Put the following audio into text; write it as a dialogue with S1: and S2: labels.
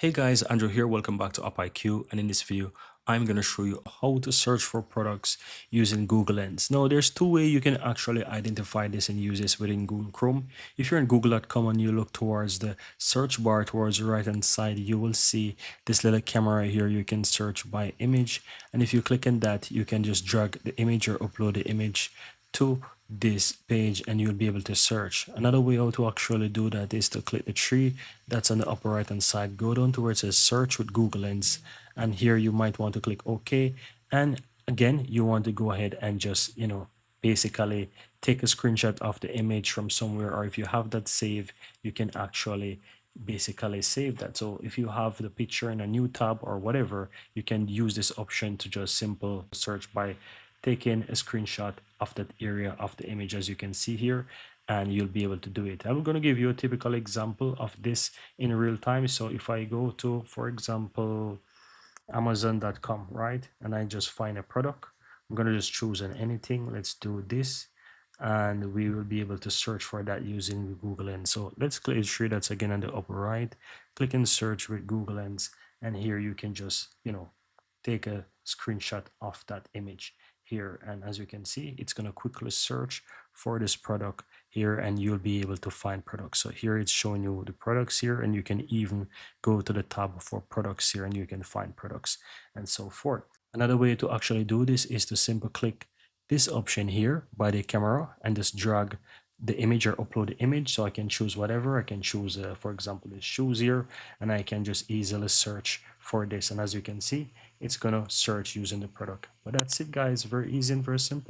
S1: Hey guys, Andrew here. Welcome back to UpIQ, and in this video I'm going to show you how to search for products using Google Lens. Now there's two ways you can actually identify this and use this within Google Chrome. If you're in google.com and you look towards the search bar towards the right hand side, you will see this little camera here. You can search by image, and if you click on that, you can just drag the image or upload the image to this page and you'll be able to search. Another way how to actually do that is to click the tree that's on the upper right hand side, go down to where it says search with Google Lens, and here you might want to click OK. And again, you want to go ahead and just basically take a screenshot of the image from somewhere, or if you have that saved, you can actually basically save that. So if you have the picture in a new tab or whatever, you can use this option to just simple search by taking a screenshot of that area of the image, as you can see here, and you'll be able to do it. I'm going to give you a typical example of this in real time. So if I go to, for example, amazon.com, right, and I just find a product, I'm going to just choose an anything. Let's do this, and we will be able to search for that using Google Lens. So let's click the tree that's again on the upper right, click and search with Google Lens, and here you can just take a screenshot of that image here, and as you can see, it's going to quickly search for this product here, and you'll be able to find products. So here it's showing you the products here, and you can even go to the tab for products here and you can find products and so forth. Another way to actually do this is to simply click this option here by the camera and just drag the image or upload the image. So I can choose whatever. I can choose for example the shoes here, and I can just easily search for this, and as you can see, it's gonna search using the product. But that's it guys, very easy and very simple.